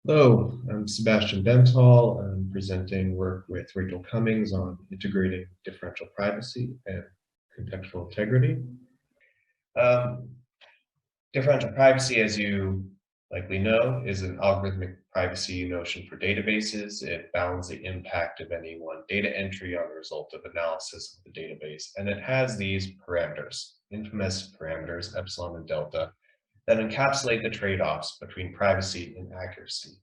Hello, I'm Sebastian Benthall. I'm presenting work with Rachel Cummings on integrating differential privacy and contextual integrity. Um, Differential privacy, as you likely know, is an algorithmic privacy notion for databases. It bounds the impact of any one data entry on the result of analysis of the database, and it has these parameters, infamous parameters, epsilon and delta, that encapsulate the trade-offs between privacy and accuracy.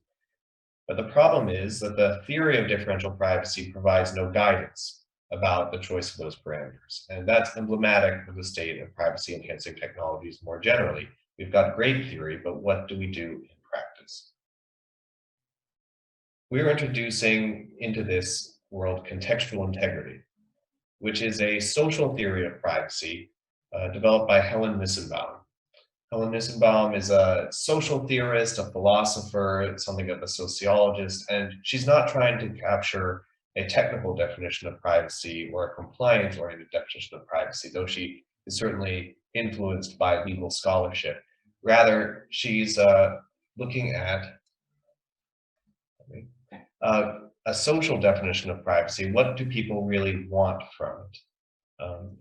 But the problem is that the theory of differential privacy provides no guidance about the choice of those parameters. And that's emblematic of the state of privacy enhancing technologies more generally. We've got great theory, but what do we do in practice? We're introducing into this world contextual integrity, which is a social theory of privacy developed by Helen Nissenbaum. Helen Nissenbaum is a social theorist, a philosopher, something of a sociologist, and she's not trying to capture a technical definition of privacy or a compliance-oriented definition of privacy, though she is certainly influenced by legal scholarship. Rather, she's looking at a social definition of privacy. What do people really want from it?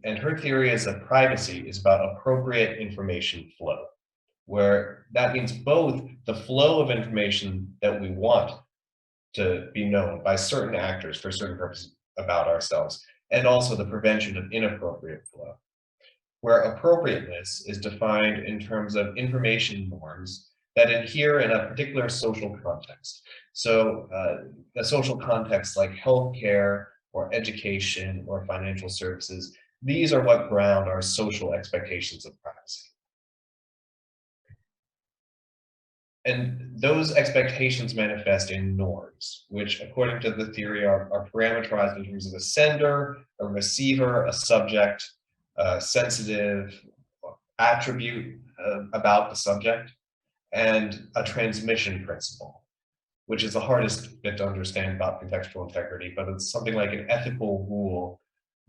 And her theory is that privacy is about appropriate information flow, where that means both the flow of information that we want to be known by certain actors for certain purposes about ourselves, and also the prevention of inappropriate flow, where appropriateness is defined in terms of information norms that adhere in a particular social context. So a social context like healthcare or education or financial services, these are what ground our social expectations of privacy. And those expectations manifest in norms, which according to the theory are parameterized in terms of a sender, a receiver, a subject, a sensitive attribute about the subject, and a transmission principle, which is the hardest bit to understand about contextual integrity, but it's something like an ethical rule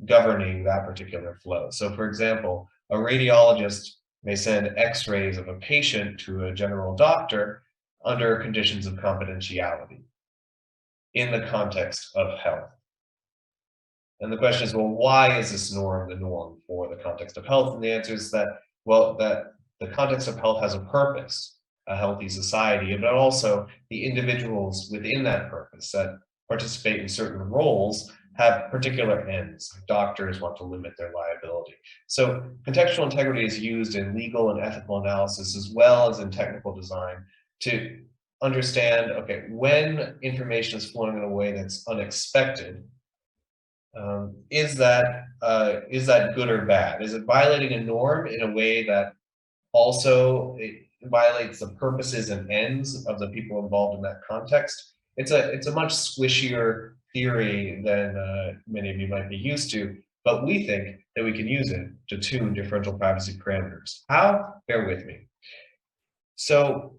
governing that particular flow. So for example, a radiologist may send x-rays of a patient to a general doctor under conditions of confidentiality in the context of health. And the question is, well, why is this norm the norm for the context of health? And the answer is that, well, that the context of health has a purpose, a healthy society, but also the individuals within that purpose that participate in certain roles have particular ends. Doctors want to limit their liability. So contextual integrity is used in legal and ethical analysis as well as in technical design to understand, okay, when information is flowing in a way that's unexpected, is that good or bad? Is it violating a norm in a way that also it violates the purposes and ends of the people involved in that context? It's a much squishier theory than many of you might be used to, but we think that we can use it to tune differential privacy parameters. How? Bear with me. So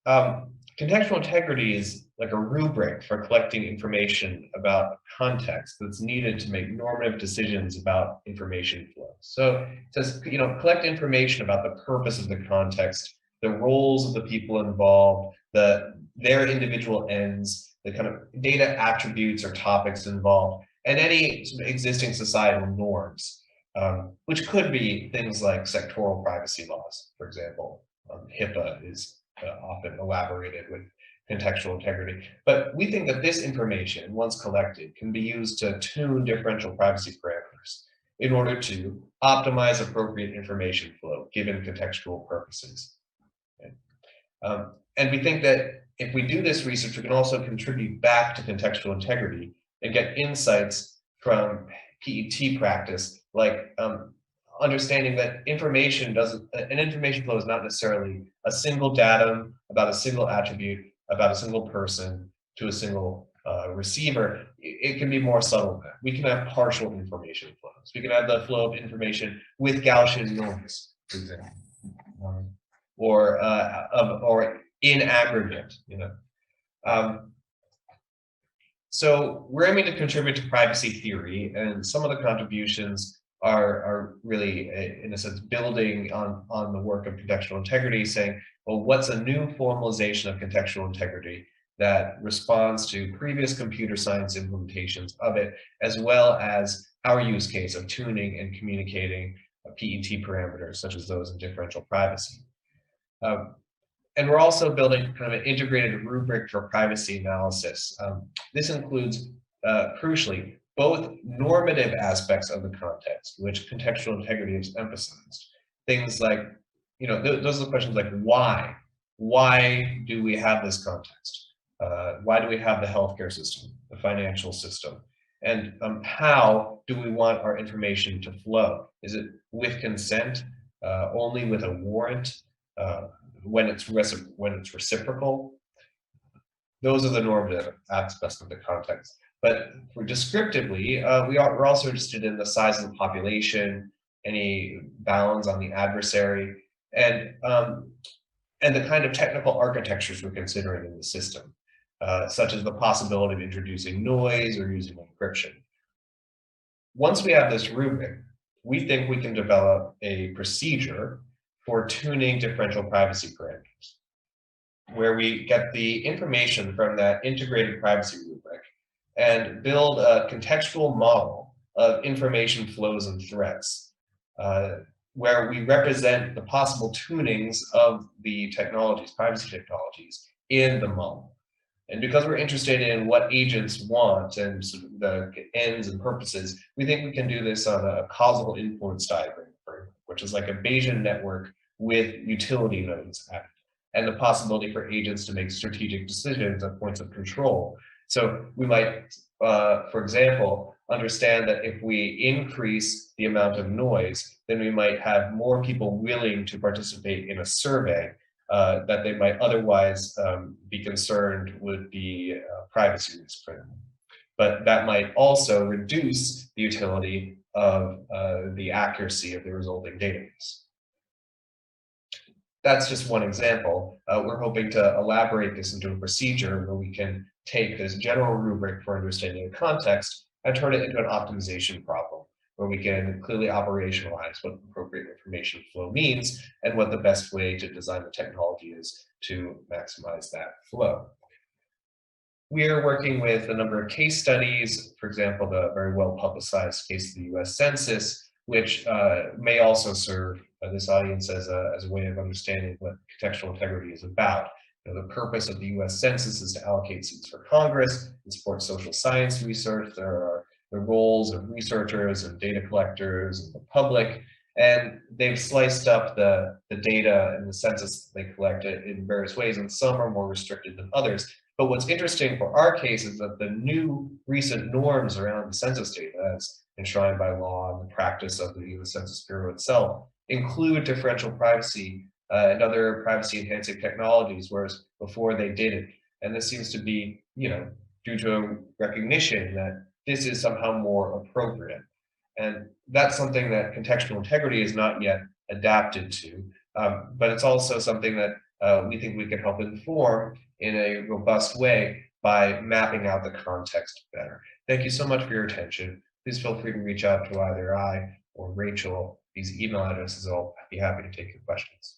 contextual integrity is like a rubric for collecting information about context that's needed to make normative decisions about information flow. So it says, collect information about the purpose of the context, the roles of the people involved, their individual ends, the kind of data attributes or topics involved, and any existing societal norms, which could be things like sectoral privacy laws, for example. HIPAA is often elaborated with contextual integrity. But we think that this information, once collected, can be used to tune differential privacy parameters in order to optimize appropriate information flow given contextual purposes. Okay. And we think that if we do this research, we can also contribute back to contextual integrity and get insights from PET practice, like understanding that an information flow is not necessarily a single datum about a single attribute, about a single person to a single receiver. It can be more subtle than that. We can have partial information flows. We can have the flow of information with Gaussian norms, for example, or in aggregate, So we're aiming to contribute to privacy theory, and some of the contributions are really, in a sense, building on the work of contextual integrity, saying, well, what's a new formalization of contextual integrity that responds to previous computer science implementations of it, as well as our use case of tuning and communicating PET parameters, such as those in differential privacy. And we're also building kind of an integrated rubric for privacy analysis. This includes, crucially, both normative aspects of the context, which contextual integrity is emphasized. Things like, those are the questions like why? Why do we have this context? Why do we have the healthcare system, the financial system? And how do we want our information to flow? Is it with consent, only with a warrant? When it's reciprocal? Those are the normative aspects of the context. But for descriptively, we're also interested in the size of the population, any bounds on the adversary, and the kind of technical architectures we're considering in the system, such as the possibility of introducing noise or using encryption. Once we have this rubric, we think we can develop a procedure for tuning differential privacy parameters, where we get the information from that integrated privacy rubric and build a contextual model of information flows and threats, where we represent the possible tunings of the technologies, privacy technologies, in the model. And because we're interested in what agents want and sort of the ends and purposes, we think we can do this on a causal influence diagram framework, which is like a Bayesian network with utility nodes added, and the possibility for agents to make strategic decisions at points of control. So we might, for example, understand that if we increase the amount of noise, then we might have more people willing to participate in a survey that they might otherwise be concerned would be privacy risk for them. But that might also reduce the utility of the accuracy of the resulting database. That's just one example. We're hoping to elaborate this into a procedure where we can take this general rubric for understanding a context and turn it into an optimization problem, where we can clearly operationalize what appropriate information flow means and what the best way to design the technology is to maximize that flow. We are working with a number of case studies, for example, the very well-publicized case of the US Census, which may also serve this audience as a way of understanding what contextual integrity is about. The purpose of the US Census is to allocate seats for Congress and support social science research. There are the roles of researchers and data collectors and the public, and they've sliced up the data and the census that they collected in various ways, and some are more restricted than others. But what's interesting for our case is that the new recent norms around the census data, as enshrined by law and the practice of the US Census Bureau itself, include differential privacy and other privacy enhancing technologies, whereas before they didn't. And this seems to be, due to a recognition that this is somehow more appropriate. And that's something that contextual integrity is not yet adapted to, but it's also something that we think we can help inform in a robust way by mapping out the context better. Thank you so much for your attention. Please feel free to reach out to either I or Rachel. These email addresses, I'll be happy to take your questions.